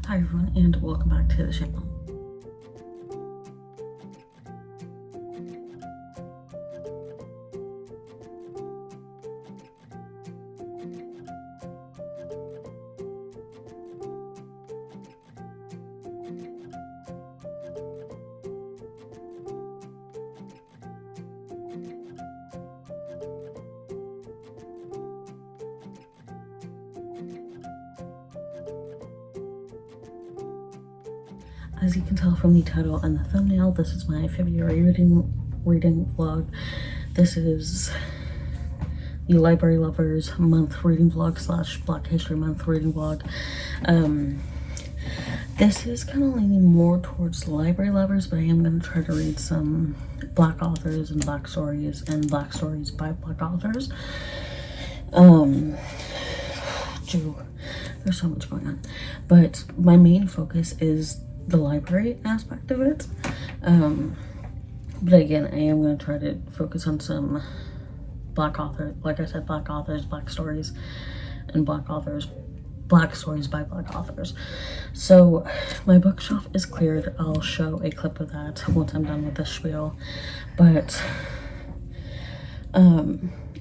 Hi everyone, and welcome back to the channel. As you can tell from the title and the thumbnail, this is my February reading vlog. This is the Library Lovers Month reading vlog / Black History Month reading vlog. This is kind of leaning more towards library lovers, but I am going to try to read some Black authors and Black stories and Black stories by Black authors. There's so much going on, but my main focus is the library aspect of it. But again, I am going to try to focus on some Black authors, like I said, Black authors, Black stories, and Black authors, Black stories by Black authors. So my bookshelf is cleared. I'll show a clip of that once I'm done with this spiel. But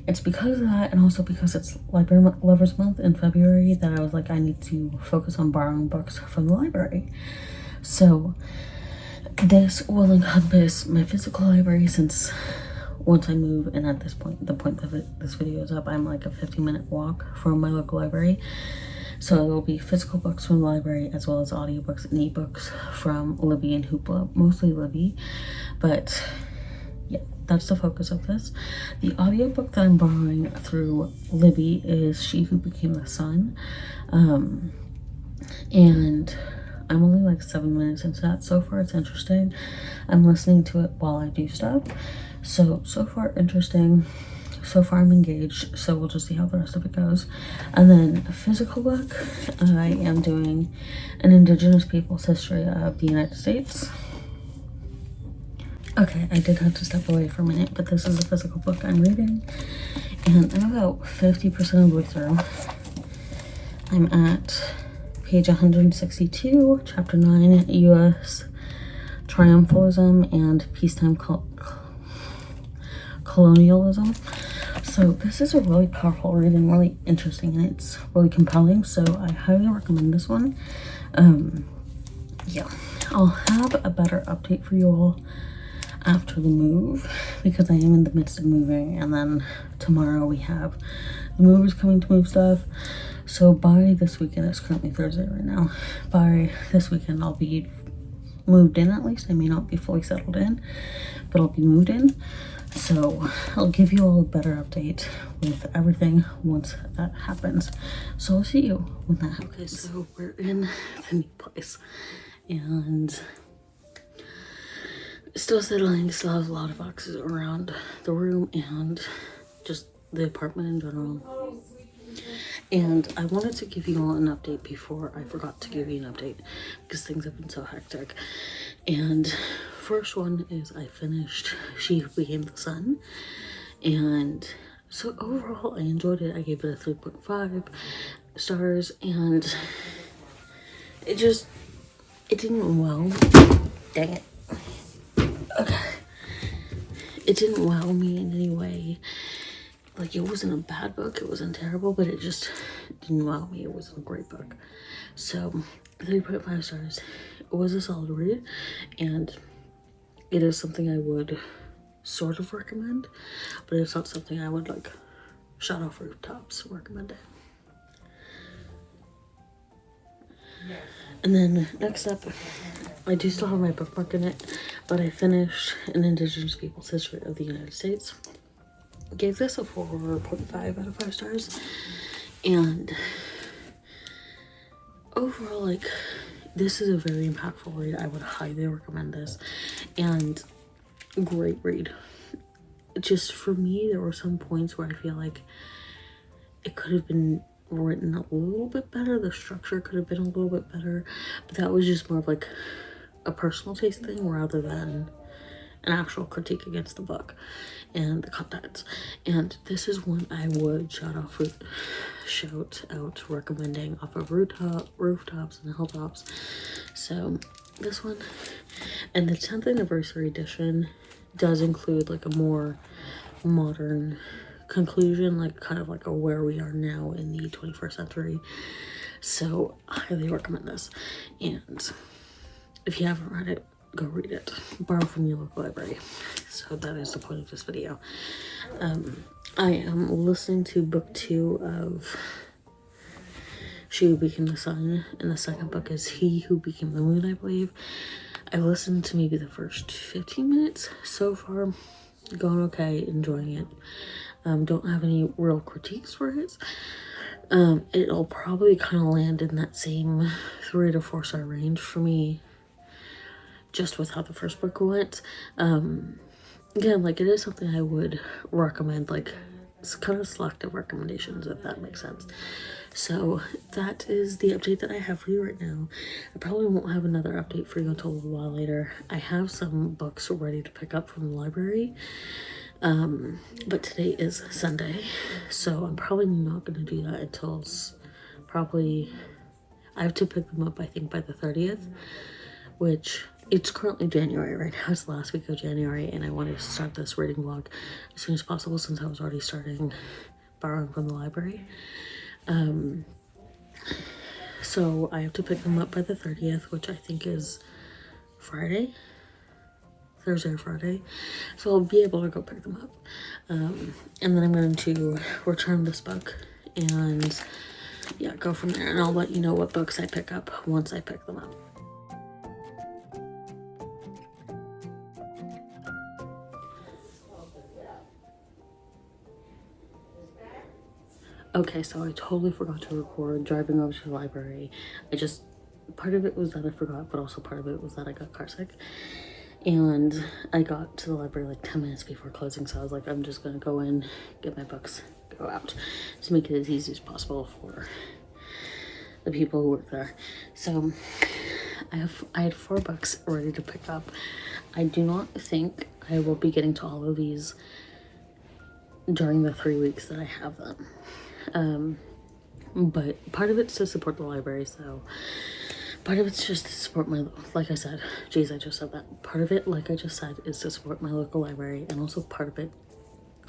it's because of that, and also because it's Library Lovers Month in February, that I was like, I need to focus on borrowing books from the library. So this will encompass my physical library, since once I move, and at this point, the point that this video is up, I'm like a 15-minute walk from my local library. So it will be physical books from the library, as well as audiobooks and ebooks from Libby and Hoopla, mostly Libby. But yeah, that's the focus of this. The audiobook that I'm borrowing through Libby is She Who Became the Sun. And I'm only like 7 minutes into that. So far it's interesting. I'm listening to it while I do stuff. So far interesting. So far I'm engaged. So we'll just see how the rest of it goes. And then a physical book, I am doing An Indigenous People's History of the United States. Okay, I did have to step away for a minute, but this is a physical book I'm reading. And I'm about 50% of the way through. I'm at page 162, chapter 9, U.S. Triumphalism and Peacetime Colonialism. So this is a really powerful read and really interesting, and it's really compelling, so I highly recommend this one. Yeah, I'll have a better update for you all after the move, because I am in the midst of moving, and then tomorrow we have the movers coming to move stuff. So by this weekend, it's currently Thursday right now, by this weekend I'll be moved in. At least I may not be fully settled in, but I'll be moved in. So I'll give you all a better update with everything once that happens. So I'll see you when that happens. Okay, so we're in the new place, and still settling, still have a lot of boxes around the room and just the apartment in general. And I wanted to give you all an update before I forgot to give you an update, because things have been so hectic. And first one is I finished She Who Became the Sun, and so overall I enjoyed it. I gave it a 3.5 stars, and it didn't wow. Dang it. Okay. It didn't wow me in any way. Like, it wasn't a bad book, it wasn't terrible, but it just didn't wow me. It wasn't a great book. So 3.5 stars. It was a solid read, and it is something I would sort of recommend, but it's not something I would like shout off rooftops recommend it. And then next up, I do still have my bookmark in it, but I finished An Indigenous People's History of the United States. Gave this a 4.5 out of 5 stars, and overall, like, this is a very impactful read. I would highly recommend this, and great read. Just for me, there were some points where I feel like it could have been written a little bit better. The structure could have been a little bit better, but that was just more of like a personal taste thing rather than an actual critique against the book and the contents. And this is one I would shout out recommending off of rooftops and hilltops. So this one, and the 10th anniversary edition does include like a more modern conclusion, like kind of like a where we are now in the 21st century. So I highly recommend this. And if you haven't read it, go read it. Borrow from your local library. So that is the point of this video. I am listening to book 2 of She Who Became the Sun, and the second book is He Who Became the Moon, I believe. I've listened to maybe the first 15 minutes so far. Going okay, enjoying it. Don't have any real critiques for it. It'll probably kind of land in that same 3 to 4 star range for me, just with how the first book went. Again, like, it is something I would recommend, like, it's kind of selective recommendations, if that makes sense. So that is the update that I have for you right now. I probably won't have another update for you until a little while later. I have some books ready to pick up from the library, but today is Sunday, so I'm probably not going to do that until probably, I have to pick them up I think by the 30th, which it's currently January right now. It's the last week of January, and I wanted to start this reading vlog as soon as possible since I was already starting borrowing from the library. So I have to pick them up by the 30th, which I think is Friday, Thursday or Friday. So I'll be able to go pick them up. And then I'm going to return this book and yeah, go from there. And I'll let you know what books I pick up once I pick them up. Okay, so I totally forgot to record driving over to the library. Part of it was that I forgot, but also part of it was that I got car sick. And I got to the library like 10 minutes before closing, so I was like, I'm just gonna go in, get my books, go out, to make it as easy as possible for the people who work there. So I had 4 books ready to pick up. I do not think I will be getting to all of these during the 3 weeks that I have them. But part of it's to support the library, so part of it's just to support my, like I said, geez, I just said that. Part of it, like I just said, is to support my local library, and also part of it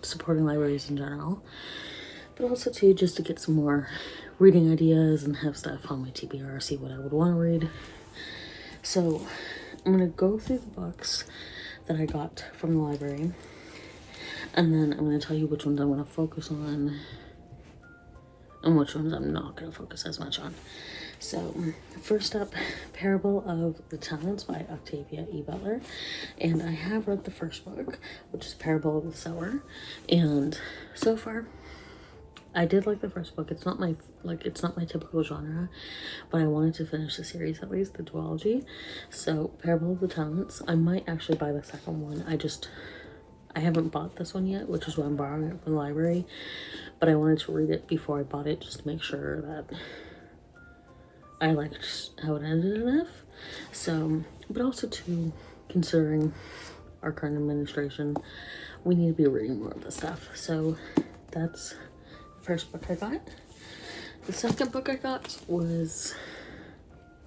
supporting libraries in general, but also too just to get some more reading ideas and have stuff on my TBR, see what I would want to read. So I'm gonna go through the books that I got from the library, and then I'm gonna tell you which ones I'm gonna focus on and which ones I'm not going to focus as much on. So first up, Parable of the Talents by Octavia E. Butler. And I have read the first book, which is Parable of the Sower. And so far, I did like the first book. It's not my typical genre, but I wanted to finish the series, at least the duology. So Parable of the Talents, I might actually buy the second one. I haven't bought this one yet, which is why I'm borrowing it from the library, but I wanted to read it before I bought it just to make sure that I liked how it ended enough. So, but also too, considering our current administration, we need to be reading more of this stuff. So that's the first book I got. The second book I got was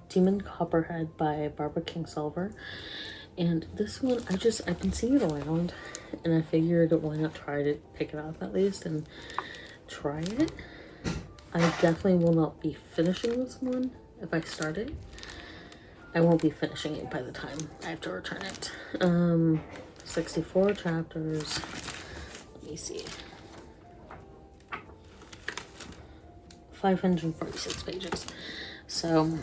Demon Copperhead by Barbara Kingsolver. And this one, I've been seeing it around, and I figured why not try to pick it up at least and try it. I definitely will not be finishing this one if I start it. I won't be finishing it by the time I have to return it. 64 chapters. Let me see. 546 pages. So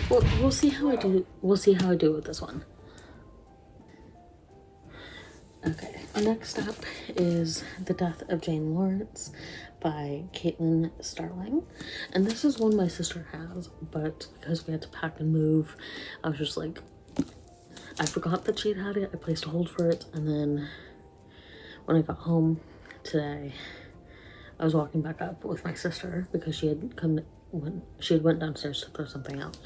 we'll see how I do. We'll see how I do with this one. Okay, next up is The Death of Jane Lawrence by Caitlin Starling. And this is one my sister has, but because we had to pack and move, I was just like, I forgot that she had it. I placed a hold for it, and then when I got home today, I was walking back up with my sister because she had went downstairs to throw something out,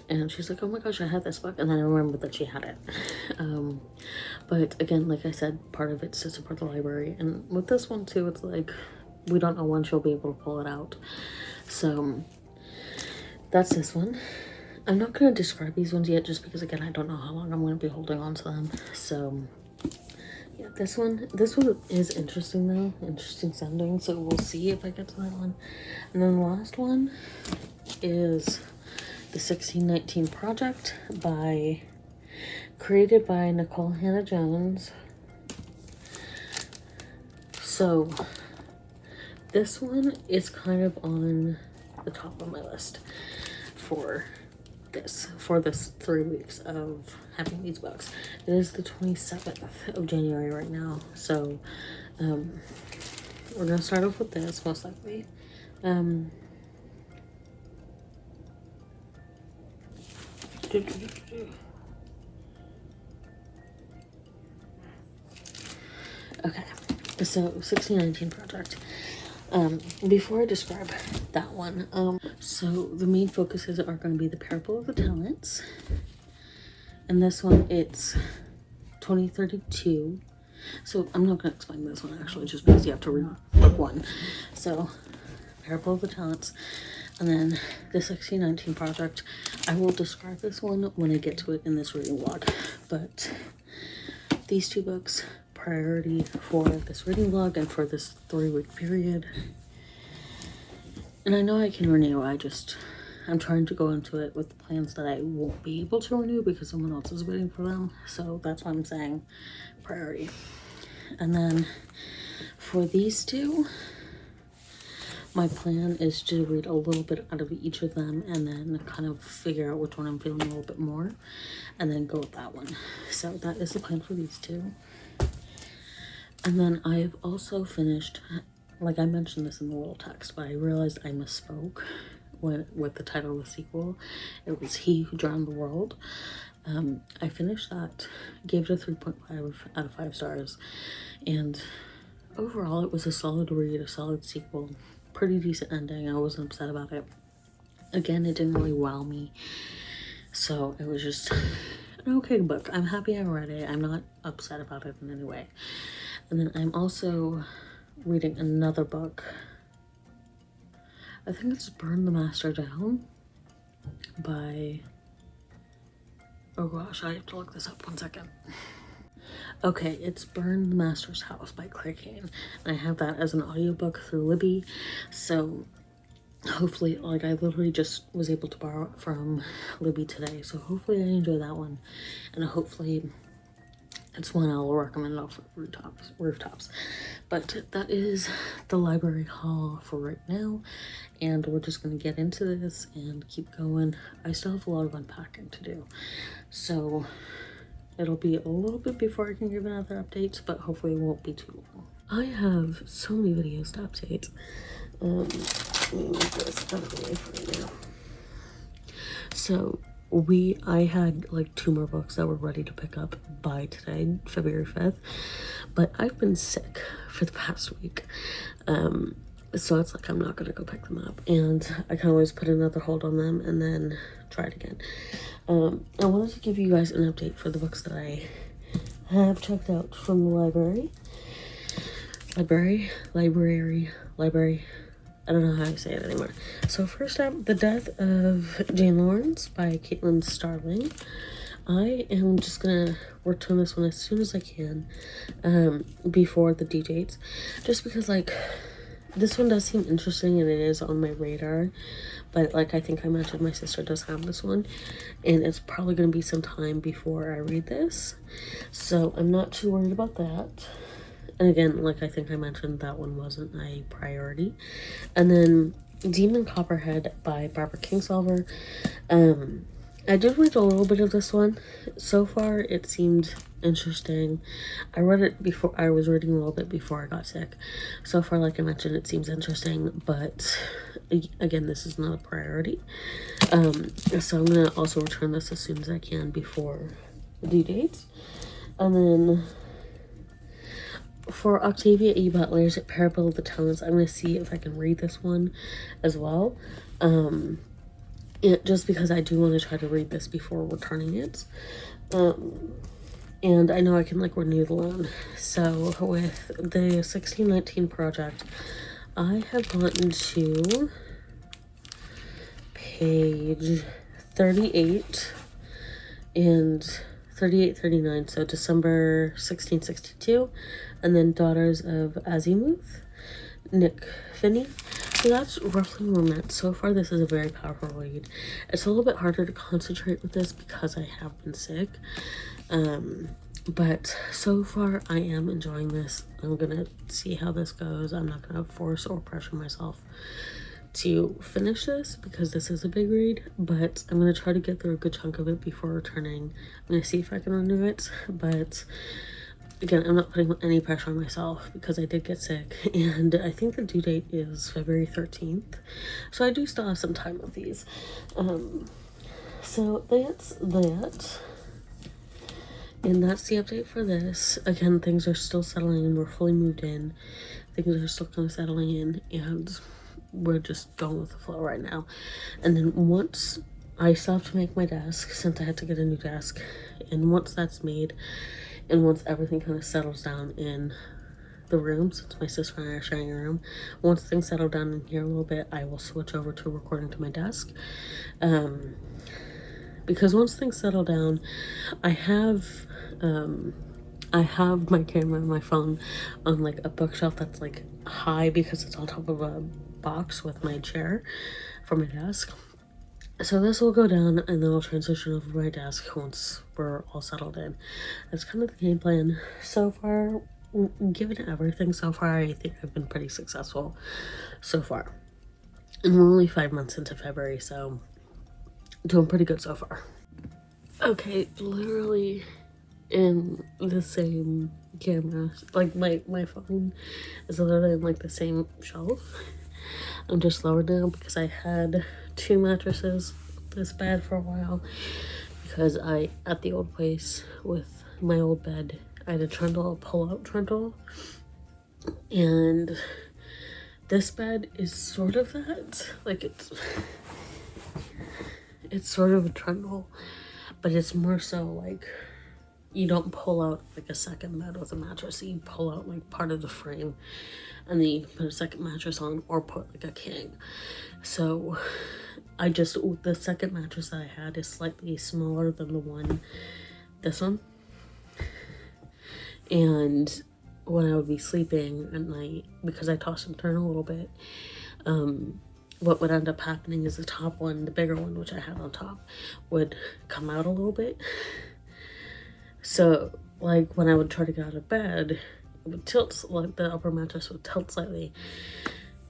and she's like, oh my gosh, I had this book, and then I remembered that she had it. But again, like I said, part of it's to support the library, and with this one too, it's like we don't know when she'll be able to pull it out. So that's this one. I'm not going to describe these ones yet, just because again, I don't know how long I'm going to be holding on to them. So yeah, this one is interesting though, interesting sounding, so we'll see if I get to that one. And then the last one is the 1619 Project created by Nicole Hannah Jones. So this one is kind of on the top of my list for this 3 weeks of having these books. It is the 27th of January right now, so we're gonna start off with this most likely. Okay, so 1619 Project. Before I describe that one, so the main focuses are going to be the Parable of the Talents, and this one it's 2032. So I'm not going to explain this one actually, just because you have to read book one. So Parable of the Talents, and then the 1619 Project. I will describe this one when I get to it in this reading vlog, but these two books priority for this reading vlog and for this 3-week period. And I know I can renew, I'm trying to go into it with the plans that I won't be able to renew because someone else is waiting for them, so that's why I'm saying priority. And then for these two, my plan is to read a little bit out of each of them and then kind of figure out which one I'm feeling a little bit more and then go with that one. So that is the plan for these two. And then I've also finished, like I mentioned this in the little text, but I realized I misspoke with the title of the sequel. It was He Who Drowned the World. I finished that, gave it a 3.5 out of 5 stars, and overall it was a solid read, a solid sequel, pretty decent ending. I wasn't upset about it. Again, it didn't really wow me, so it was just an okay book. I'm happy I read it. I'm not upset about it in any way. And then I'm also reading another book. I think it's Burn the Master Down by, oh gosh, I have to look this up 1 second. Okay, it's Burn the Master's House by Claire Kane. And I have that as an audiobook through Libby. So hopefully, like I literally just was able to borrow it from Libby today. So hopefully I enjoy that one. And hopefully it's one I'll recommend off of rooftops. But that is the library haul for right now. And we're just going to get into this and keep going. I still have a lot of unpacking to do. So it'll be a little bit before I can give another update, but hopefully it won't be too long. I have so many videos to update. Let me move this out of the way for right now. So I had like 2 more books that were ready to pick up by today, February 5th, but I've been sick for the past week. So it's like I'm not gonna go pick them up, and I can always put another hold on them and then try it again. I wanted to give you guys an update for the books that I have checked out from the library. I don't know how to say it anymore. So first up, The Death of Jane Lawrence by Caitlin Starling. I am just gonna return this one as soon as I can, before the due dates, just because like this one does seem interesting and it is on my radar, but like I think I mentioned, my sister does have this one and it's probably going to be some time before I read this, so I'm not too worried about that. And again, like I think I mentioned, that one wasn't a priority. And then Demon Copperhead by Barbara Kingsolver. I did read a little bit of this one. So far it seemed interesting. I read it before, I was reading a little bit before I got sick. So far, like I mentioned, it seems interesting, but again, this is not a priority. So I'm gonna also return this as soon as I can before the due dates. And then for Octavia E. Butler's Parable of the Talents, I'm gonna see if I can read this one as well. just because I do want to try to read this before returning it. And I know I can like renew the loan. So with the 1619 project, I have gotten to page 38 and 38, 39. So December 1662, and then Daughters of Azimuth, Nick Finney. So that's roughly where I'm at. So far, this is a very powerful read. It's a little bit harder to concentrate with this because I have been sick. But so far I am enjoying this. I'm gonna see how this goes. I'm not gonna force or pressure myself to finish this because this is a big read, but I'm gonna try to get through a good chunk of it before returning. I'm gonna see if I can renew it, but again, I'm not putting any pressure on myself because I did get sick, and I think the due date is February 13th, so I do still have some time with these. So that's that. And that's the update for this. Again, things are still settling in. We're fully moved in. Things are still kind of settling in, and we're just going with the flow right now. And then once I still have to make my desk, since I had to get a new desk, and once that's made, and once everything kind of settles down in the room, since my sister and I are sharing a room, once things settle down in here a little bit, I will switch over to recording to my desk. Because once things settle down, I have my camera and my phone on like a bookshelf that's like high because it's on top of a box with my chair for my desk. So this will go down, and then I'll transition over to my desk once we're all settled in. That's kind of the game plan. So far, given everything so far, I think I've been pretty successful so far. And we're only 5 months into February, so doing pretty good so far. Okay, literally in the same camera, like my phone is literally in like the same shelf. I'm just lower now because I had 2 mattresses this bad for a while, because I, at the old place with my old bed, I had a trundle, a pull-out trundle, and this bed is sort of that, like it's sort of a trundle, but it's more so like you don't pull out like a second bed with a mattress. You pull out like part of the frame, and then you can put a second mattress on, or put like a king. So the second mattress that I had is slightly smaller than this one. And when I would be sleeping at night, because I toss and turn a little bit, what would end up happening is the top one, the bigger one, which I had on top, would come out a little bit. So like when I would try to get out of bed, it would tilt, like the upper mattress would tilt slightly,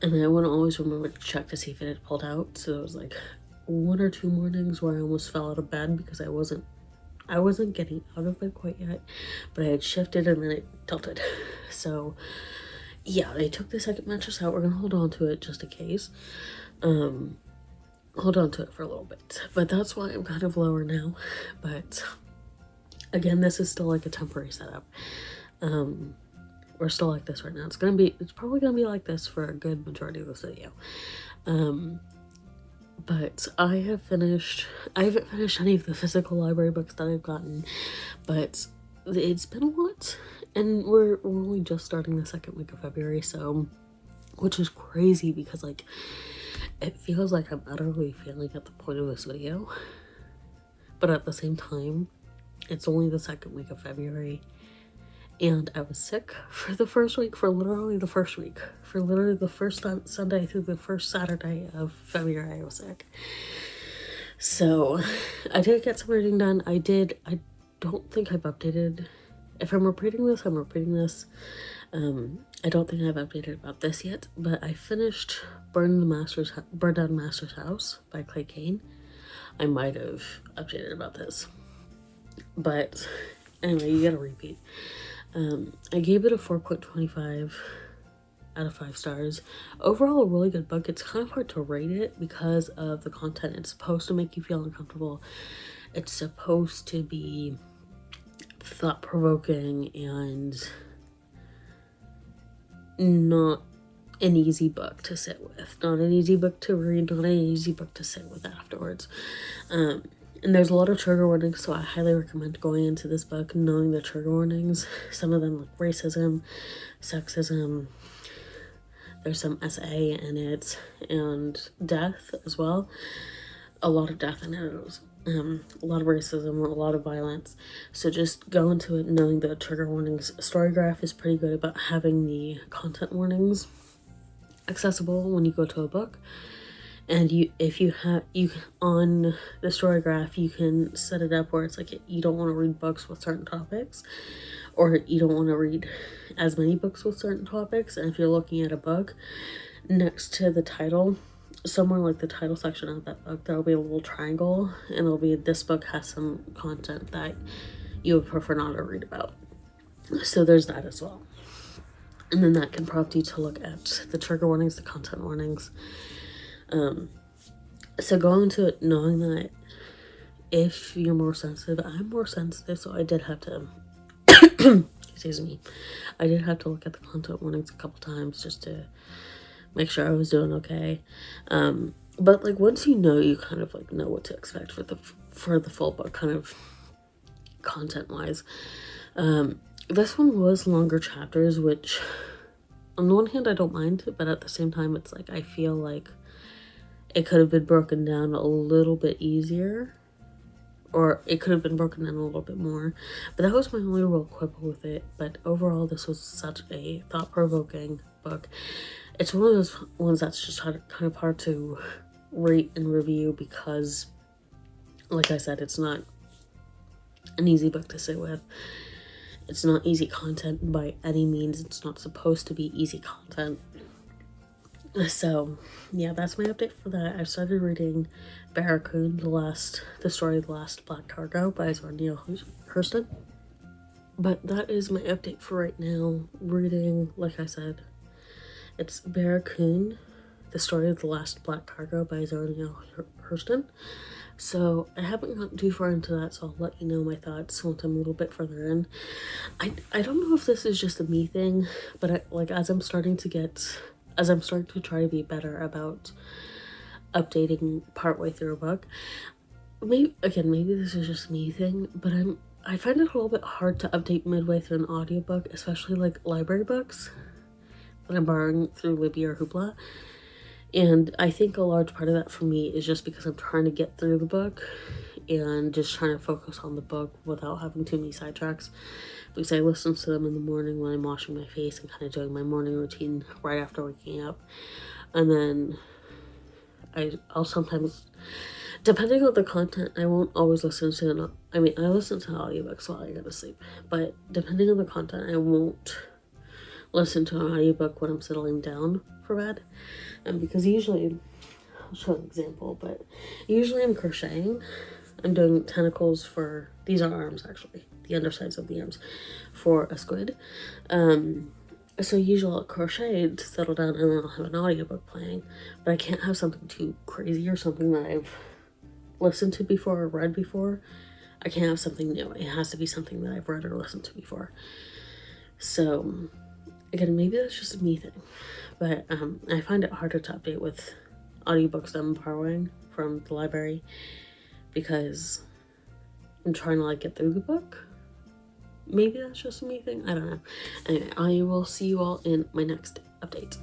and then I wouldn't always remember to check to see if it had pulled out. So there was like 1 or 2 mornings where I almost fell out of bed because I wasn't getting out of bed quite yet, but I had shifted and then it tilted. So yeah, they took the second mattress out. We're gonna hold on to it just in case. Hold on to it for a little bit, but that's why I'm kind of lower now. But again, this is still like a temporary setup. We're still like this right now. It's probably gonna be like this for a good majority of this video. But I haven't finished any of the physical library books that I've gotten, but it's been a lot, and we're only just starting the second week of February, so, which is crazy because like it feels like I'm utterly failing at the point of this video, but at the same time, it's only the second week of February, and I was sick for the first week, for literally the first Sunday through the first Saturday of February, I was sick. So I did get some reading done. I don't think I've updated. If I'm repeating this, I'm repeating this. I don't think I've updated about this yet, but I finished Burn Down Master's House by Clay Kane. I might have updated about this, but anyway, you gotta repeat. I gave it a 4.25 out of 5 stars. Overall, a really good book. It's kind of hard to rate it because of the content. It's supposed to make you feel uncomfortable. It's supposed to be thought-provoking and not an easy book to sit with. Not an easy book to read, not an easy book to sit with afterwards. And there's a lot of trigger warnings, so I highly recommend going into this book knowing the trigger warnings. Some of them like racism, sexism, there's some SA in it, and death as well. A lot of death in it. A lot of racism, a lot of violence. So just go into it knowing the trigger warnings. Storygraph is pretty good about having the content warnings accessible when you go to a book. And if you on the Storygraph, you can set it up where it's like you don't want to read books with certain topics, or you don't want to read as many books with certain topics. And if you're looking at a book, next to the title, somewhere like the title section of that book, there'll be a little triangle, and it'll be, this book has some content that you would prefer not to read about. So there's that as well. And then that can prompt you to look at the trigger warnings, the content warnings. So go into it knowing that if you're more sensitive, I'm more sensitive, so I did have to excuse me, I did have to look at the content warnings a couple times just to make sure I was doing okay. But like once you know, you kind of like know what to expect for the full book, kind of content wise. This one was longer chapters, which on the one hand I don't mind, but at the same time it's like I feel like it could have been broken down a little bit easier, or it could have been broken down a little bit more. But that was my only real quibble with it. But overall, this was such a thought-provoking book. It's one of those ones that's just kind of hard to rate and review because, like I said, it's not an easy book to sit with. It's not easy content by any means. It's not supposed to be easy content. So, yeah, that's my update for that. I started reading Barracoon, the story of the last Black Cargo by Neil Hurston. But that is my update for right now. Reading, like I said, it's Barracoon, the story of the last Black Cargo by Neil Hurston. So I haven't gotten too far into that, so I'll let you know my thoughts once I'm a little bit further in. I don't know if this is just a me thing, but as I'm starting to try to be better about updating partway through a book, maybe this is just me thing, but I find it a little bit hard to update midway through an audiobook, especially like library books that I'm borrowing through Libby or Hoopla. And I think a large part of that for me is just because I'm trying to get through the book and just trying to focus on the book without having too many sidetracks. Because I listen to them in the morning when I'm washing my face and kind of doing my morning routine right after waking up. And then I'll sometimes, depending on the content, I won't always listen to I listen to audiobooks while I go to sleep. But depending on the content, I won't listen to an audiobook when I'm settling down for bed. Because usually, I'll show an example, but usually I'm crocheting. I'm doing tentacles for, these are arms actually, the undersides of the arms for a squid. So usually I'll crochet to settle down and then I'll have an audiobook playing, but I can't have something too crazy or something that I've listened to before or read before. I can't have something new. It has to be something that I've read or listened to before. So again, maybe that's just a me thing, but I find it harder to update with audiobooks that I'm borrowing from the library because I'm trying to get through the book. Maybe that's just a me thing. I don't know. Anyway, I will see you all in my next update.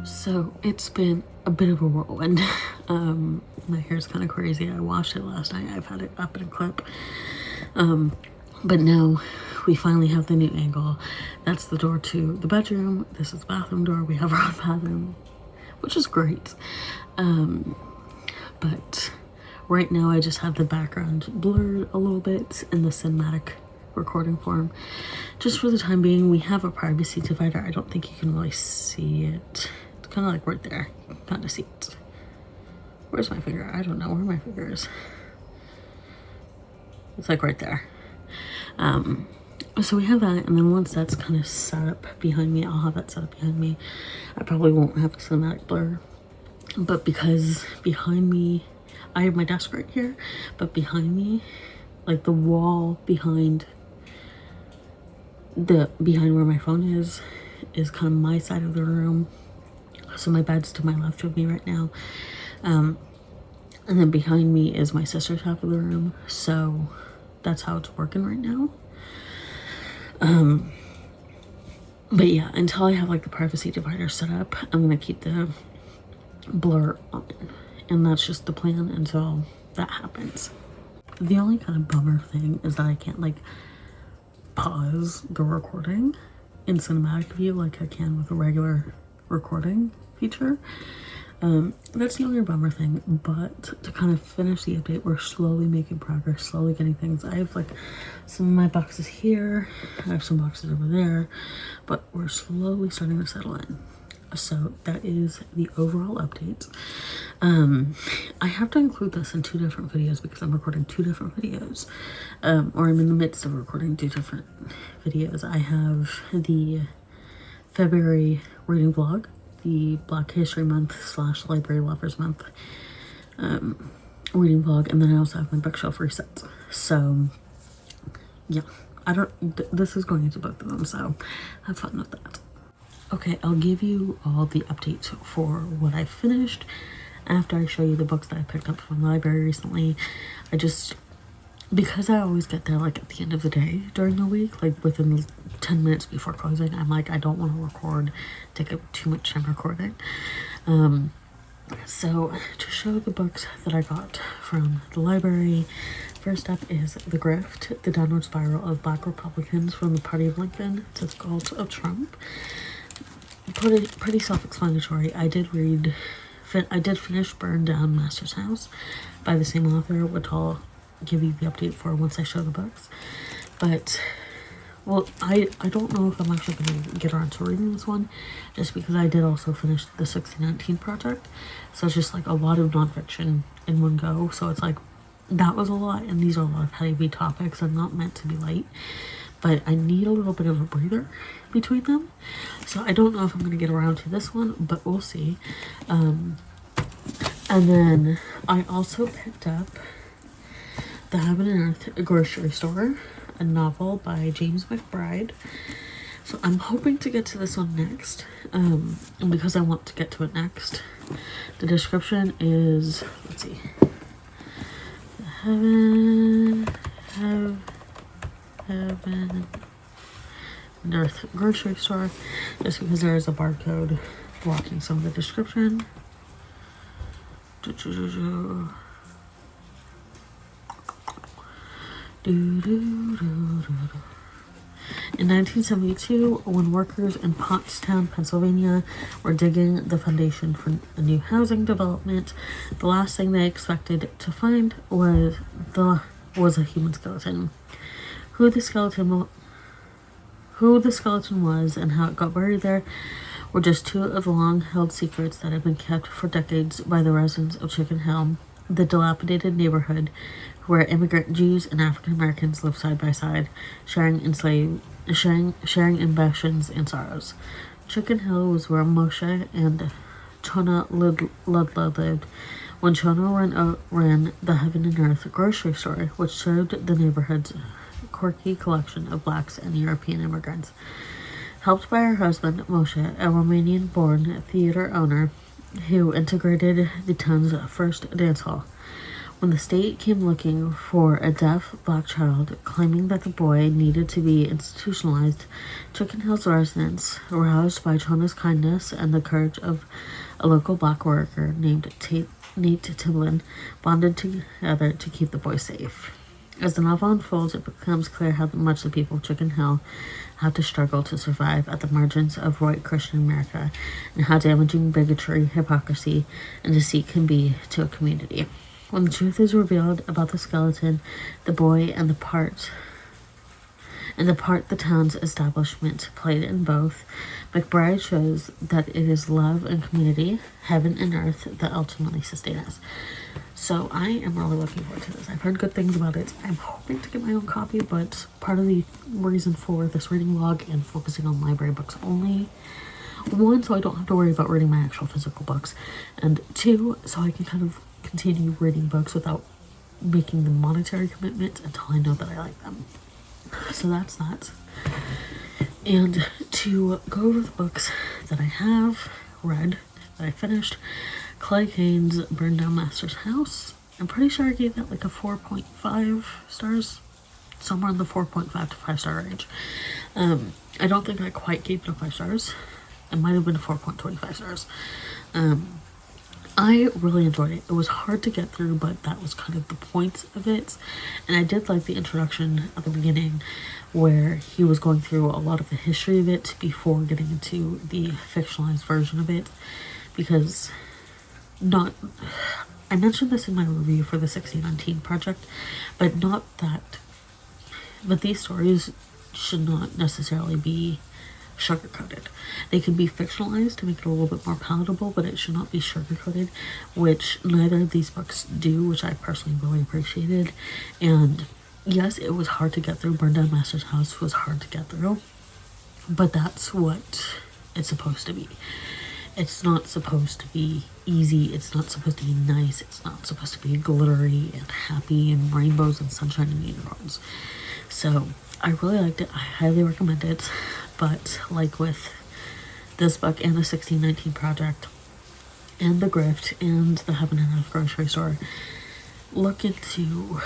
So it's been a bit of a whirlwind. My hair's kind of crazy. I washed it last night. I've had it up in a clip. But now we finally have the new angle. That's the door to the bedroom. This is the bathroom door. We have our own bathroom, which is great. But right now I just have the background blurred a little bit in the cinematic recording form. Just for the time being, we have a privacy divider. I don't think you can really see it. It's kind of right there. You can kind of see it. Where's my finger? I don't know where my finger is. It's right there. So we have that, and then once that's kind of set up behind me, I'll have that set up behind me. I probably won't have a cinematic blur, but because behind me I have my desk right here, but behind me, like the wall behind where my phone is kind of my side of the room. So my bed's to my left of me right now. And then behind me is my sister's half of the room. So that's how it's working right now. But yeah, until I have like the privacy divider set up, I'm gonna keep the blur on. And that's just the plan until that happens. The only kind of bummer thing is that I can't like pause the recording in cinematic view like I can with a regular recording feature. That's the only bummer thing, but to kind of finish the update, we're slowly making progress, slowly getting things. I have like some of my boxes here, I have some boxes over there, but we're slowly starting to settle in. So that is the overall update. I have to include this in 2 different videos because I'm recording 2 different videos, or I'm in the midst of recording 2 different videos. I have the February reading vlog, the Black History Month / Library Lovers Month reading vlog, and then I also have my bookshelf resets. So yeah, this is going into both of them, so have fun with that. Okay, I'll give you all the updates for what I finished after I show you the books that I picked up from the library recently. Because I always get there like at the end of the day during the week, like within 10 minutes before closing, I'm like, I don't want to record, take up too much time recording. So to show the books that I got from the library, first up is The Grift, The Downward Spiral of Black Republicans from the Party of Lincoln to the Cult of Trump. Pretty self-explanatory. I did finish Burn Down Master's House by the same author, which I'll give you the update for once I show the books. But well, I don't know if I'm actually going to get around to reading this one, just because I did also finish the 1619 Project, so it's just like a lot of nonfiction in one go. So it's like that was a lot, and these are a lot of heavy topics and not meant to be light, but I need a little bit of a breather between them. So I don't know if I'm going to get around to this one, but we'll see. And then I also picked up The Heaven and Earth Grocery Store, a novel by James McBride. So I'm hoping to get to this one next, and because I want to get to it next, the description is, let's see, The Heaven and Earth Grocery Store, just because there is a barcode blocking some of the description. In 1972, when workers in Pottstown, Pennsylvania were digging the foundation for a new housing development, the last thing they expected to find was a human skeleton. Who the skeleton was and how it got buried there were just 2 of the long-held secrets that had been kept for decades by the residents of Chicken Hill, the dilapidated neighborhood where immigrant Jews and African Americans lived side by side, sharing ambitions and sorrows. Chicken Hill was where Moshe and Chona lived when Chona ran the Heaven and Earth Grocery Store, which served the neighborhood's quirky collection of blacks and European immigrants. Helped by her husband, Moshe, a Romanian-born theater owner who integrated the town's first dance hall. When the state came looking for a deaf black child, claiming that the boy needed to be institutionalized, Chicken Hill's residents, roused by Chona's kindness and the courage of a local black worker named Nate Timlin, bonded together to keep the boy safe. As the novel unfolds, it becomes clear how much the people of Chicken Hill have to struggle to survive at the margins of white Christian America, and how damaging bigotry, hypocrisy, and deceit can be to a community. When the truth is revealed about the skeleton, the boy, and the part the town's establishment played in both, McBride shows that it is love and community, heaven and earth, that ultimately sustain us. So I am really looking forward to this. I've heard good things about it. I'm hoping to get my own copy, but part of the reason for this reading log and focusing on library books only, 1, so I don't have to worry about reading my actual physical books, and 2, so I can kind of continue reading books without making the monetary commitment until I know that I like them. So that's that. And to go over the books that I have read, that I finished, Clay Kane's Burn Down Master's House. I'm pretty sure I gave that like a 4.5 stars, somewhere in the 4.5 to 5 star range. I don't think I quite gave it a 5 stars. It might have been 4.25 stars. I really enjoyed it. It was hard to get through, but that was kind of the point of it. And I did like the introduction at the beginning where he was going through a lot of the history of it before getting into the fictionalized version of it. Because I mentioned this in my review for the 1619 project, but these stories should not necessarily be sugar-coated. They can be fictionalized to make it a little bit more palatable, but it should not be sugar-coated, which neither of these books do, which I personally really appreciated. And yes, it was hard to get through. Burn Down Master's House was hard to get through, but that's what it's supposed to be. It's not supposed to be easy. It's not supposed to be nice. It's not supposed to be glittery and happy and rainbows and sunshine and unicorns. So I really liked it. I highly recommend it. But like with this book and the 1619 project and the Grift and the Heaven and Earth grocery store, look into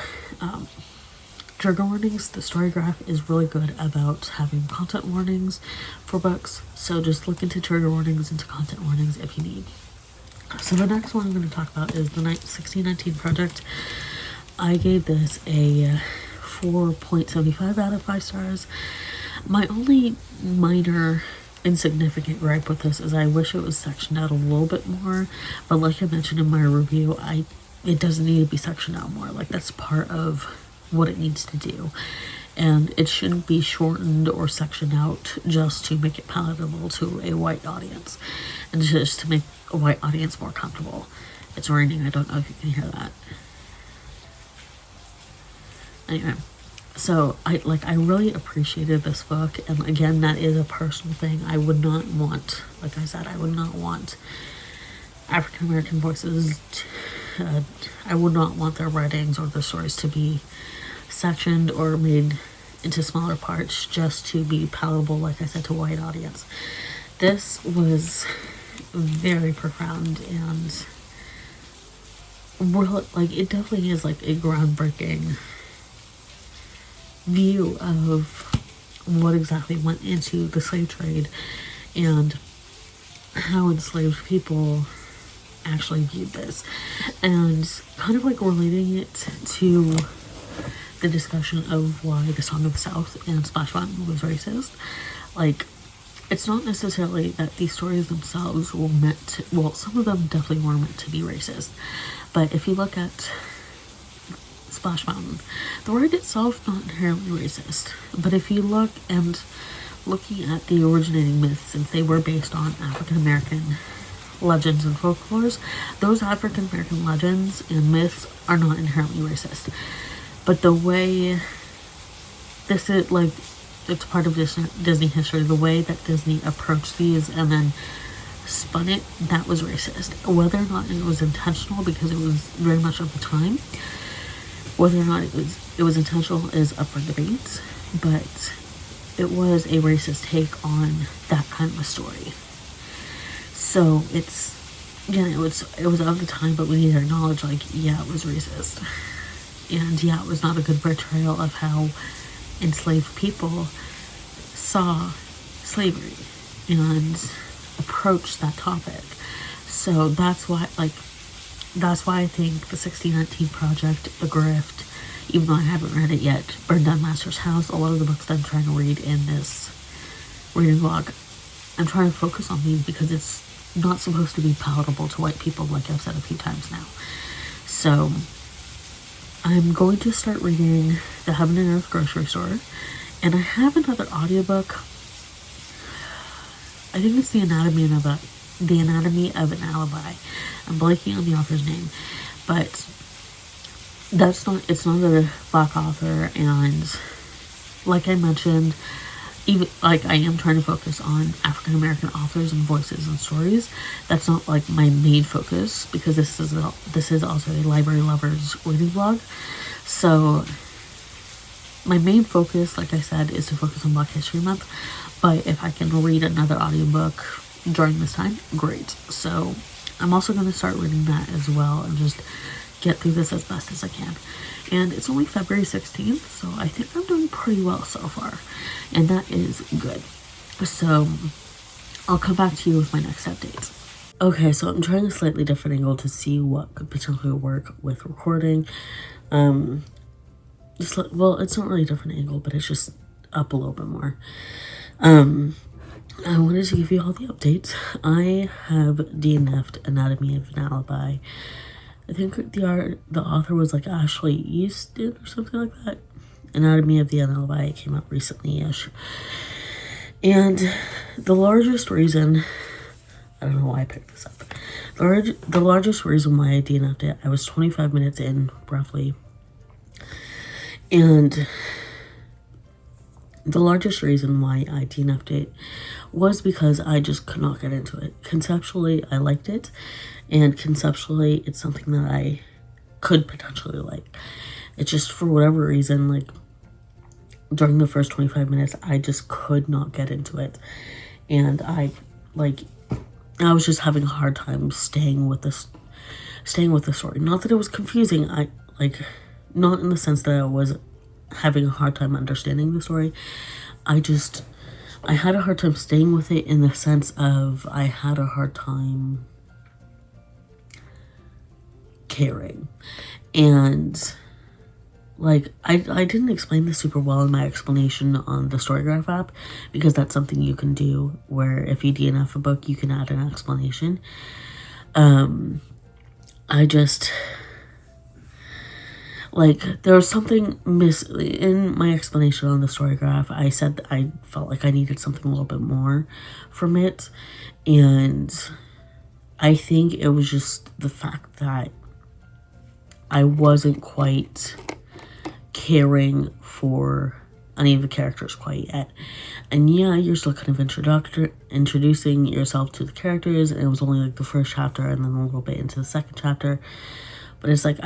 trigger warnings. The story graph is really good about having content warnings for books. So just look into trigger warnings, into content warnings if you need. So the next one I'm going to talk about is the 1619 project. I gave this a 4.75 out of 5 stars. My only minor insignificant gripe with this is I wish it was sectioned out a little bit more, but like I mentioned in my review, it doesn't need to be sectioned out more. Like, that's part of what it needs to do, and it shouldn't be shortened or sectioned out just to make it palatable to a white audience and just to make a white audience more comfortable. It's raining. I don't know if you can hear that. Anyway, so I really appreciated this book, and again, that is a personal thing. I would not want, like I said, I would not want African American voices I would not want their writings or their stories to be sectioned or made into smaller parts just to be palatable, like I said, to a white audience. This was very profound and really, like, it definitely is like a groundbreaking view of what exactly went into the slave trade and how enslaved people actually viewed this, and kind of like relating it to the discussion of why the Song of the South and Splash Mountain was racist. Like, it's not necessarily that these stories themselves were meant to, well, some of them definitely were meant to be racist, but if you look at Splash Mountain, the ride itself not inherently racist, but if you look and looking at the originating myths, since they were based on African American legends and folklores, those African American legends and myths are not inherently racist, but the way this is, like, it's part of Disney history, the way that Disney approached these and then spun it, that was racist. Whether or not it was intentional, because it was very much of the time, whether or not it was intentional is up for debate, but it was a racist take on that kind of a story. So it's, again, it was of the time, but we need to acknowledge, like, yeah, it was racist, and yeah, it was not a good portrayal of how enslaved people saw slavery and approached that topic. So that's why I think the 1619 project, The Grift, even though I haven't read it yet, Burn Down Master's House, a lot of the books that I'm trying to read in this reading vlog, I'm trying to focus on these because it's not supposed to be palatable to white people, like I've said a few times now. So I'm going to start reading The Heaven and Earth grocery store, and I have another audiobook. I think it's The Anatomy of an Alibi. I'm blanking on the author's name, but it's not a Black author, and like I mentioned, even like I am trying to focus on African American authors and voices and stories. That's not like my main focus, because this is also a library lovers reading vlog. So my main focus, like I said, is to focus on Black History Month. But if I can read another audiobook during this time, great. So I'm also going to start reading that as well and just get through this as best as I can. And it's only February 16th, so I think I'm doing pretty well so far. And that is good. So I'll come back to you with my next updates. Okay, so I'm trying a slightly different angle to see what could potentially work with recording. Well, it's not really a different angle, but it's just up a little bit more. I wanted to give you all the updates. I have DNF'd Anatomy of an Alibi. I think the author was like Ashley Easton or something like that. Anatomy of the Alibi came out recently-ish. And the largest reason, I don't know why I picked this up. The largest reason why I DNF'd it, I was 25 minutes in, roughly. And the largest reason why I DNF'd it was because I just could not get into it. Conceptually, I liked it. And conceptually, it's something that I could potentially like. It's just, for whatever reason, like, during the first 25 minutes, I just could not get into it. And I was just having a hard time staying with the story. Not that it was confusing. Not in the sense that I was having a hard time understanding the story. I had a hard time staying with it, in the sense of I had a hard time caring. And like, I didn't explain this super well in my explanation on the Storygraph app, because that's something you can do, where if you DNF a book, you can add an explanation. There was something in my explanation on the Storygraph. I said that I felt like I needed something a little bit more from it. And I think it was just the fact that I wasn't quite caring for any of the characters quite yet. And yeah, you're still kind of introducing yourself to the characters, and it was only like the first chapter and then a little bit into the second chapter. But it's like,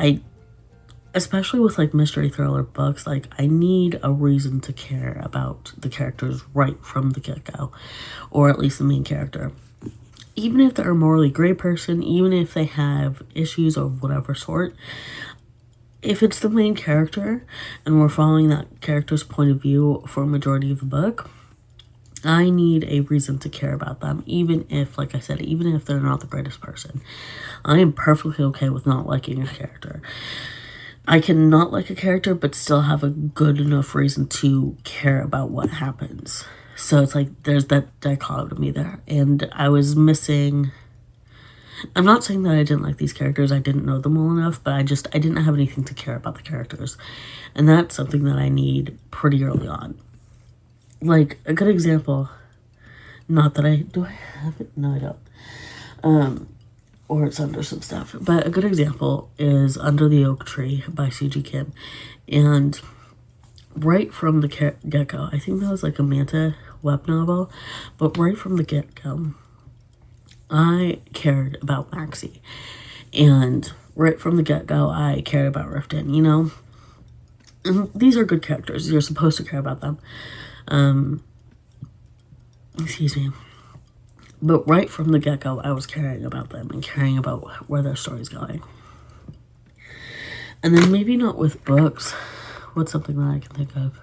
especially with like mystery thriller books, like, I need a reason to care about the characters right from the get-go, or at least the main character. Even if they're a morally gray person, even if they have issues of whatever sort, if it's the main character and we're following that character's point of view for a majority of the book, I need a reason to care about them, even if, like I said, even if they're not the greatest person. I am perfectly okay with not liking a character. I can not like a character, but still have a good enough reason to care about what happens. So it's like, there's that dichotomy there. And I was missing... I'm not saying that I didn't like these characters, I didn't know them well enough, but I didn't have anything to care about the characters. And that's something that I need pretty early on. Like, a good example, not that do I have it? No, I don't. Or it's under some stuff. But a good example is Under the Oak Tree by C.G. Kim. And right from the get-go, I think that was like a Manta web novel, but right from the get-go, I cared about Maxie. And right from the get-go, I cared about Riften, you know? And these are good characters. You're supposed to care about them. Excuse me. But right from the get-go, I was caring about them and caring about where their story's going. And then maybe not with books. What's something that I can think of?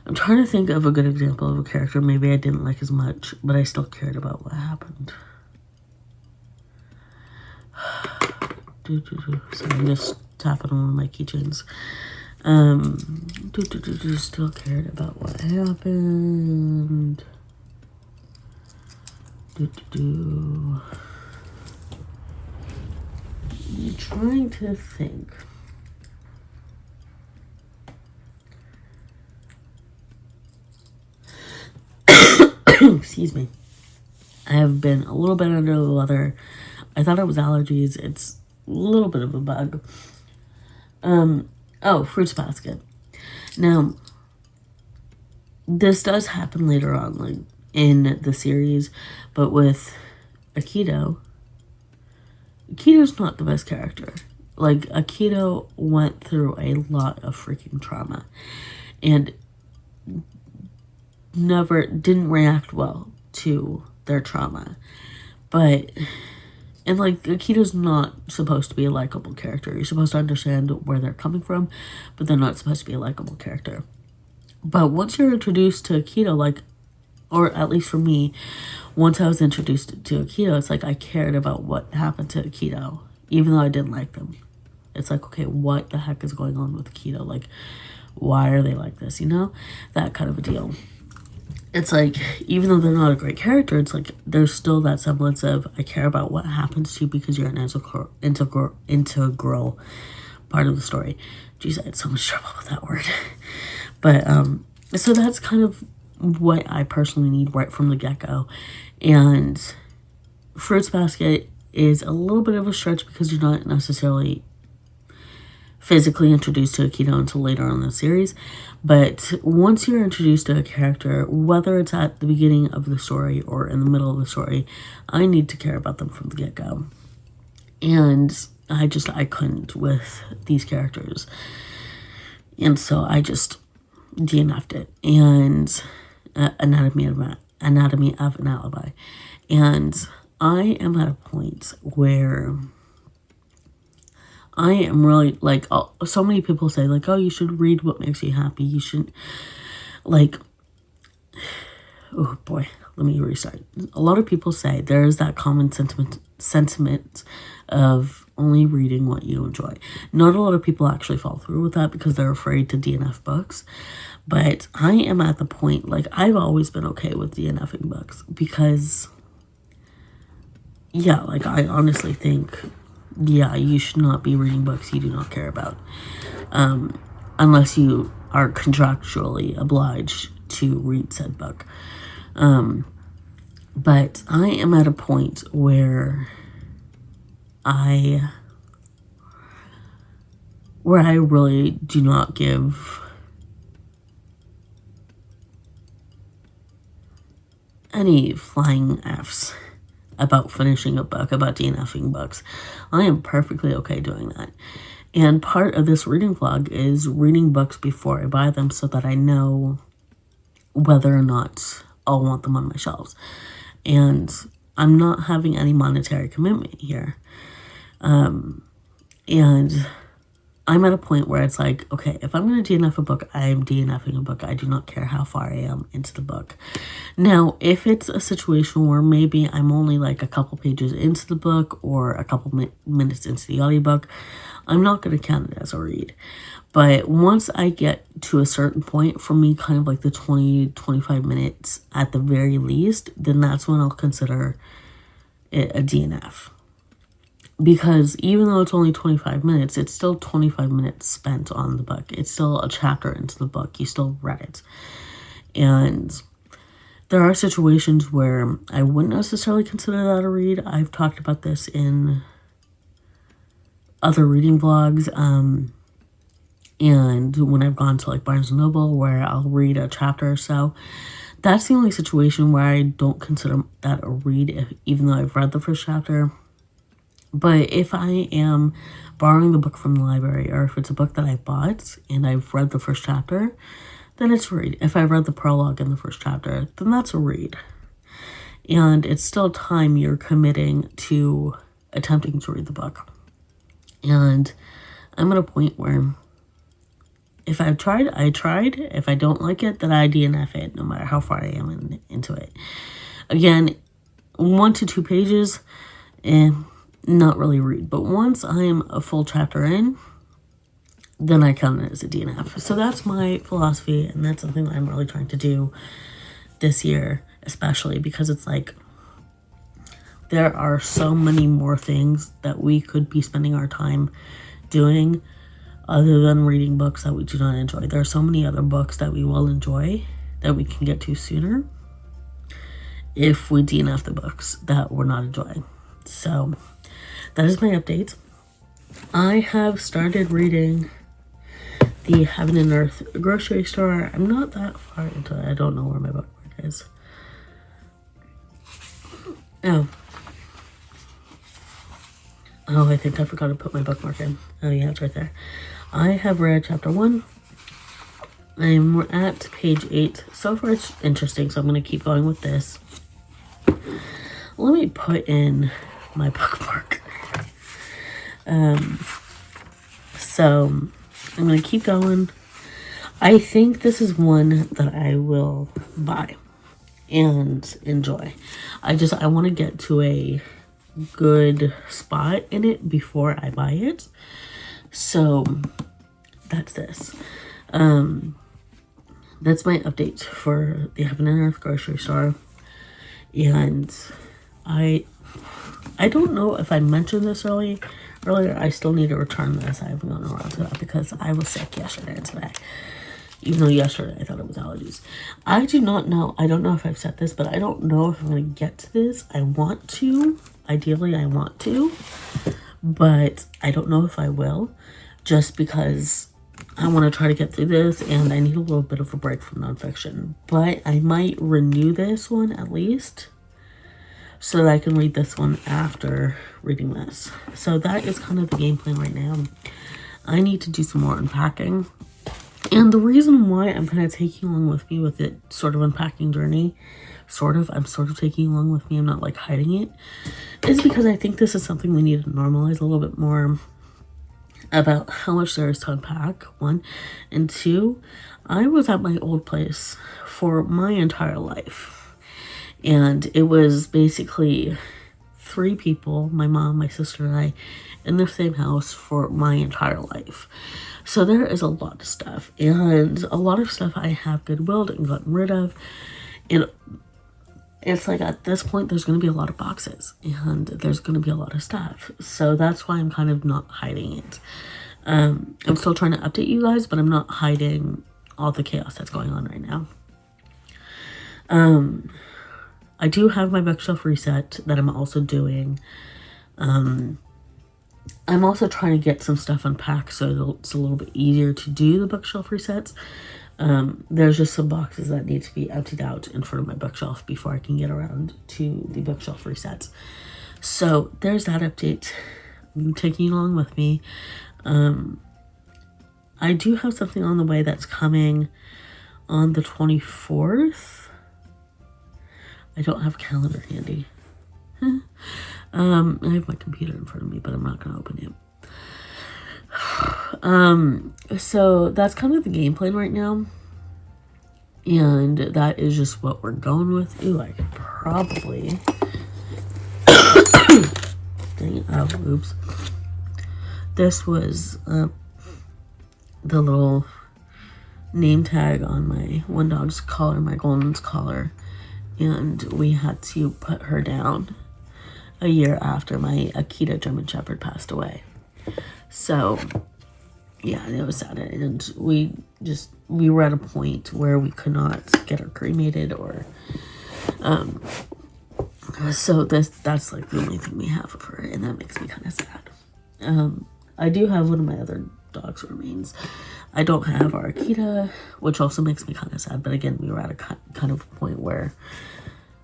I'm trying to think of a good example of a character maybe I didn't like as much, but I still cared about what happened. So I'm just tapping on one of my keychains. Still cared about what happened. I'm trying to think. Excuse me. I have been a little bit under the weather. I thought it was allergies. It's a little bit of a bug. Fruits Basket. Now, this does happen later on, like, in the series, but with Akito, Akito's not the best character. Like, Akito went through a lot of freaking trauma and didn't react well to their trauma. And like, Akito's not supposed to be a likable character. You're supposed to understand where they're coming from, but they're not supposed to be a likable character. But once you're introduced to Akito, like, or at least for me, once I was introduced to Akito, it's like I cared about what happened to Akito, even though I didn't like them. It's like, okay, what the heck is going on with Akito? Like, why are they like this, you know? That kind of a deal. It's like, even though they're not a great character, it's like, there's still that semblance of, I care about what happens to you because you're an integral part of the story. Jeez, I had so much trouble with that word. But, so that's kind of what I personally need right from the get-go. And Fruits Basket is a little bit of a stretch because you're not necessarily physically introduced to Akito until later on in the series. But once you're introduced to a character, whether it's at the beginning of the story or in the middle of the story, I need to care about them from the get-go. And I couldn't with these characters. And so I just DNF'd it. And Anatomy of an Alibi. And I am at a point where I am really, like, so many people say, like, oh, you should read what makes you happy. You should, like, oh boy, let me restart. A lot of people say there is that common sentiment of only reading what you enjoy. Not a lot of people actually follow through with that because they're afraid to DNF books. But I am at the point, like, I've always been okay with DNFing books because, yeah, like, I honestly think, yeah, you should not be reading books you do not care about. Unless you are contractually obliged to read said book. But I am at a point where I really do not give any flying F's about finishing a book, about DNFing books. I am perfectly okay doing that. And part of this reading vlog is reading books before I buy them so that I know whether or not I'll want them on my shelves. And I'm not having any monetary commitment here. And I'm at a point where it's like, okay, if I'm going to DNF a book, I'm DNFing a book. I do not care how far I am into the book. Now, if it's a situation where maybe I'm only like a couple pages into the book or a couple minutes into the audiobook, I'm not going to count it as a read. But once I get to a certain point, for me, kind of like the 20-25 minutes at the very least, then that's when I'll consider it a DNF. Because even though it's only 25 minutes, it's still 25 minutes spent on the book. It's still a chapter into the book. You still read it. And there are situations where I wouldn't necessarily consider that a read. I've talked about this in other reading vlogs. And when I've gone to like Barnes & Noble where I'll read a chapter or so, that's the only situation where I don't consider that a read, even though I've read the first chapter. But if I am borrowing the book from the library, or if it's a book that I bought and I've read the first chapter, then it's a read. If I read the prologue in the first chapter, then that's a read. And it's still time you're committing to attempting to read the book. And I'm at a point where if I've tried, I tried. If I don't like it, then I DNF it, no matter how far I am into it. Again, 1 to 2 pages, not really read. But once I'm a full chapter in, then I count it as a DNF. So that's my philosophy, and that's something that I'm really trying to do this year, especially because it's like there are so many more things that we could be spending our time doing other than reading books that we do not enjoy. There are so many other books that we will enjoy that we can get to sooner if we DNF the books that we're not enjoying. So that is my update. I have started reading the Heaven and Earth grocery store. I'm not that far into it. I don't know where my bookmark is. Oh, I think I forgot to put my bookmark in. Oh yeah, it's right there. I have read chapter 1. I'm at page 8. So far it's interesting, so I'm going to keep going with this. Let me put in my bookmark. So I'm going to keep going. I think this is one that I will buy and enjoy. I want to get to a good spot in it before I buy it. So that's this. That's my update for the Heaven and Earth grocery store. And I don't know if I mentioned this earlier. I still need to return this. I haven't gotten around to that because I was sick yesterday and today. Even though yesterday I thought it was allergies. I do not know. I don't know if I've said this, but I don't know if I'm going to get to this. I want to. Ideally, I want to. But I don't know if I will. Just because I want to try to get through this and I need a little bit of a break from nonfiction. But I might renew this one at least, so that I can read this one after reading this. So that is kind of the game plan right now. I need to do some more unpacking. And the reason why I'm kind of taking along with me with it sort of unpacking journey, I'm sort of taking along with me, I'm not like hiding it, is because I think this is something we need to normalize a little bit more about how much there is to unpack, 1. And 2, I was at my old place for my entire life. And it was basically 3 people, my mom, my sister, and I, in the same house for my entire life. So there is a lot of stuff. And a lot of stuff I have goodwilled and gotten rid of. And it's like at this point, there's going to be a lot of boxes. And there's going to be a lot of stuff. So that's why I'm kind of not hiding it. I'm still trying to update you guys, but I'm not hiding all the chaos that's going on right now. I do have my bookshelf reset that I'm also doing. I'm also trying to get some stuff unpacked so it's a little bit easier to do the bookshelf resets. There's just some boxes that need to be emptied out in front of my bookshelf before I can get around to the bookshelf resets. So there's that update. I'm taking along with me. I do have something on the way that's coming on the 24th. I don't have a calendar handy. I have my computer in front of me, but I'm not going to open it. So that's kind of the game plan right now. And that is just what we're going with. Ooh, I could probably... Dang it. Oh, oops. This was the little name tag on my one dog's collar, my golden's collar. And we had to put her down a year after my Akita German Shepherd passed away. So, yeah, it was sad. And we were at a point where we could not get her cremated or, so that's like the only thing we have of her, and that makes me kind of sad. I do have one of my other dog's remains. I don't have our Akita, which also makes me kind of sad, but again, we were at a kind of point where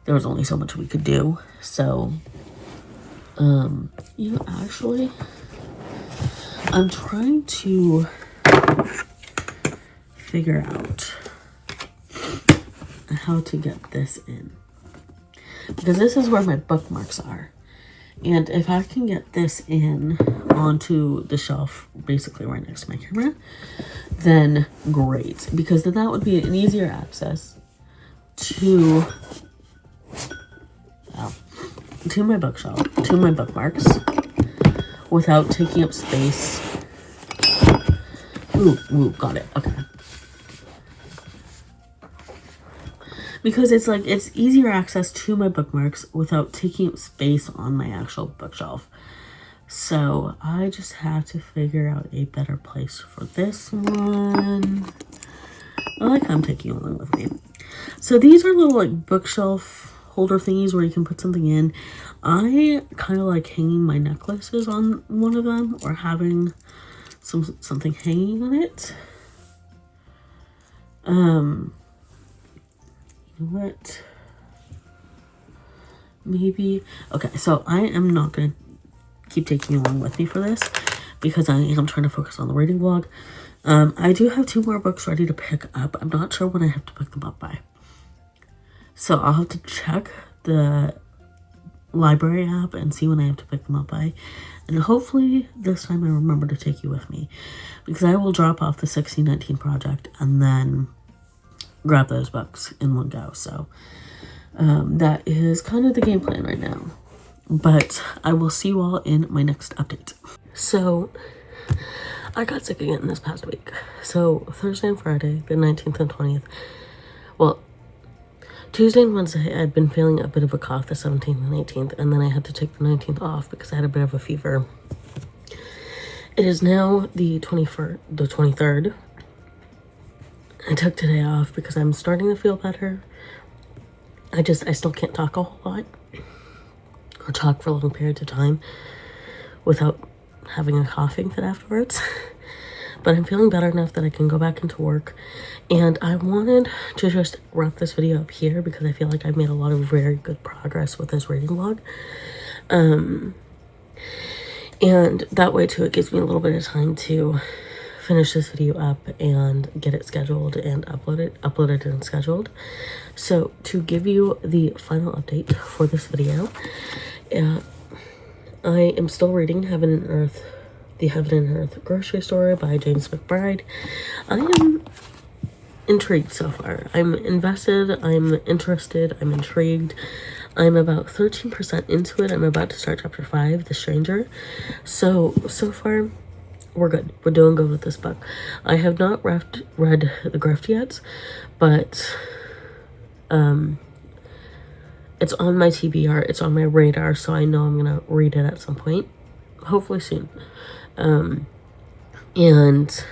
there was only so much we could do. So, actually, I'm trying to figure out how to get this in, because this is where my bookmarks are. And if I can get this in onto the shelf, basically right next to my camera, then great. Because then that would be an easier access to my bookshelf, to my bookmarks, without taking up space. Ooh, got it. Okay. Because it's like, it's easier access to my bookmarks without taking up space on my actual bookshelf. So I just have to figure out a better place for this one. I like how I'm taking along with me. So these are little like bookshelf holder thingies where you can put something in. I kind of like hanging my necklaces on one of them, or having something hanging on it. You know what? Maybe. Okay, so I am not going to keep taking you along with me for this, because I am trying to focus on the reading vlog. I do have 2 more books ready to pick up. I'm not sure when I have to pick them up by. So I'll have to check the library app and see when I have to pick them up by. And hopefully this time I remember to take you with me, because I will drop off the 1619 project and then grab those books in one go. So that is kind of the game plan right now. But I will see you all in my next update. So I got sick again this past week. So Thursday and Friday, the 19th and 20th. Well, Tuesday and Wednesday, I'd been feeling a bit of a cough, the 17th and 18th, and then I had to take the 19th off because I had a bit of a fever. It is now the 23rd. I took today off because I'm starting to feel better. I still can't talk a whole lot, or talk for long periods of time without having a coughing fit afterwards. But I'm feeling better enough that I can go back into work. And I wanted to just wrap this video up here because I feel like I've made a lot of very good progress with this reading vlog. And that way too, it gives me a little bit of time to finish this video up and get it scheduled and uploaded and scheduled. So to give you the final update for this video, I am still reading Heaven and Earth, The Heaven and Earth Grocery Store by James McBride. I am intrigued so far. I'm invested, I'm interested, I'm intrigued. I'm about 13% into it. I'm about to start chapter 5, The Stranger. So far, we're good. We're doing good with this book. I have not read The Grift yet, but it's on my TBR, it's on my radar, so I know I'm gonna read it at some point, hopefully soon. And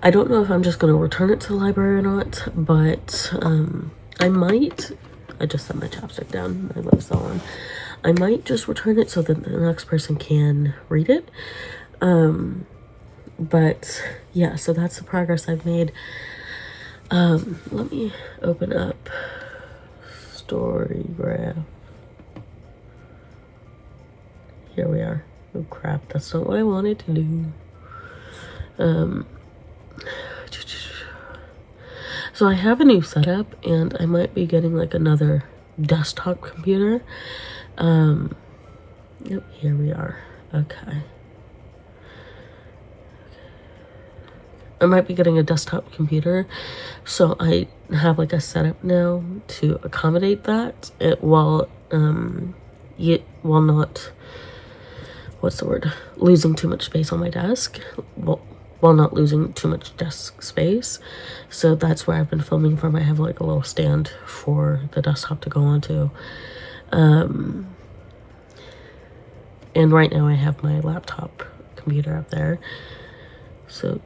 I don't know if I'm just gonna return it to the library or not, but I might. I just set my chapstick down, my lips all on. I might just return it so that the next person can read it. But yeah, so that's the progress I've made. Let me open up Storygraph. Here we are. Oh crap, that's not what I wanted to do. So I have a new setup, and I might be getting like another desktop computer. Yep, here we are. Okay. I might be getting a desktop computer, so I have like a setup now to accommodate that, while not, what's the word, losing too much space on my desk, while not losing too much desk space. So that's where I've been filming from. I have like a little stand for the desktop to go onto, and right now I have my laptop computer up there. So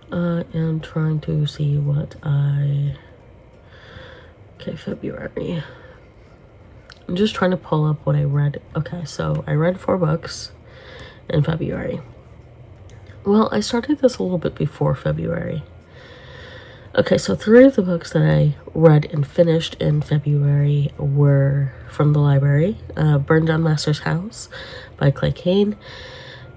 I am trying to see what February. I'm just trying to pull up what I read. Okay, so I read 4 books in February. Well, I started this a little bit before February. Okay, so 3 of the books that I read and finished in February were from the library. Burn Down Master's House by Clay Kane.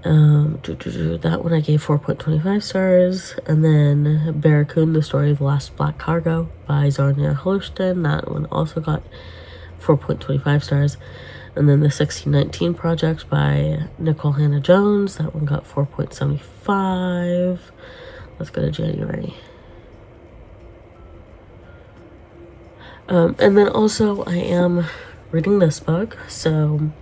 That one I gave 4.25 stars. And then Barracoon, The Story of the Last Black Cargo by Zarnia Holston. That one also got 4.25 stars. And then the 1619 Project by Nicole Hannah Jones. That one got 4.75. Let's go to January. And then also I am reading this book. So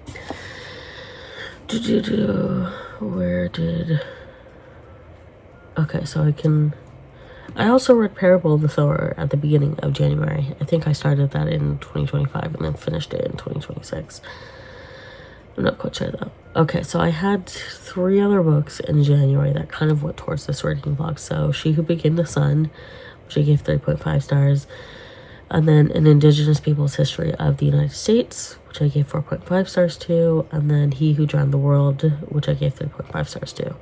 okay, so I also read Parable of the Sower at the beginning of January. I think I started that in 2025 and then finished it in 2026. I'm not quite sure though. Okay, so I had 3 other books in January that kind of went towards this reading vlog. So She Who Became the Sun which I gave 3.5 stars. And then An Indigenous People's History of the United States, which I gave 4.5 stars to. And then He Who Drowned the World, which I gave 3.5 stars to.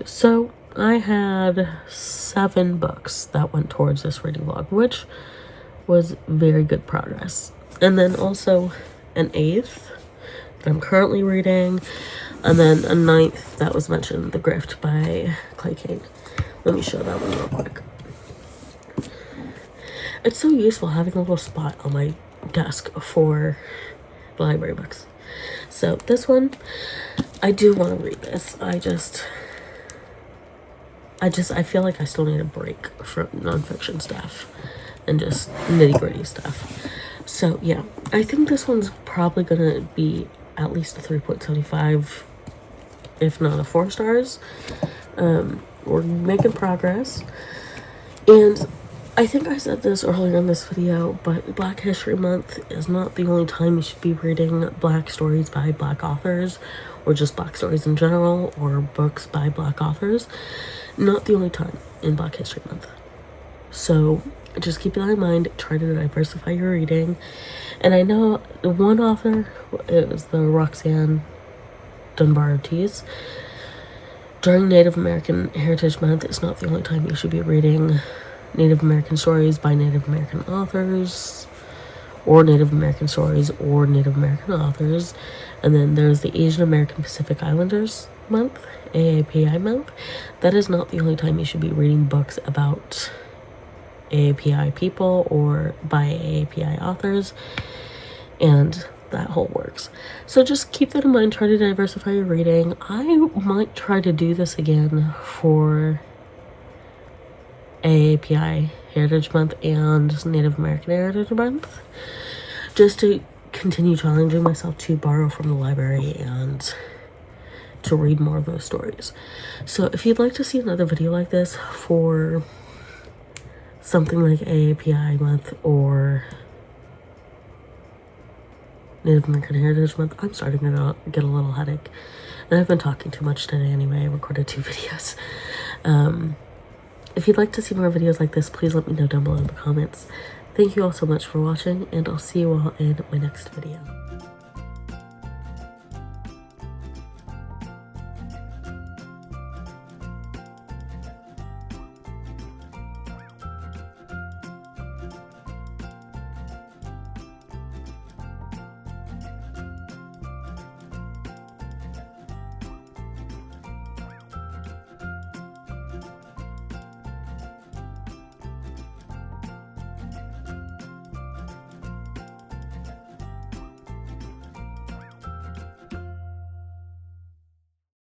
So I had 7 books that went towards this reading vlog, which was very good progress. And then also an 8th that I'm currently reading, and then a 9th that was mentioned, The Grift by Clay Kane. Let me show that one real quick. It's so useful having a little spot on my desk for library books. So this one, I do want to read this. I feel like I still need a break from nonfiction stuff and just nitty-gritty stuff. So yeah, I think this one's probably gonna be at least a 3.75, if not a 4 stars. We're making progress. And I think I said this earlier in this video, but Black History Month is not the only time you should be reading Black stories by Black authors, or just Black stories in general, or books by Black authors. Not the only time in Black History Month. So just keep that in mind. Try to diversify your reading. And I know one author, it was the Roxanne Dunbar Ortiz. During Native American Heritage Month, it's not the only time you should be reading Native American stories by Native American authors, or Native American stories or Native American authors. And then there's the Asian American Pacific Islanders Month, AAPI Month. That is not the only time you should be reading books about AAPI people or by AAPI authors, and that whole works. So just keep that in mind. Try to diversify your reading. I might try to do this again for AAPI Heritage Month and Native American Heritage Month, just to continue challenging myself to borrow from the library and to read more of those stories. So if you'd like to see another video like this for something like AAPI Month or Native American Heritage Month, I'm starting to get a little headache. And I've been talking too much today anyway. I recorded 2 videos. If you'd like to see more videos like this, please let me know down below in the comments. Thank you all so much for watching, and I'll see you all in my next video.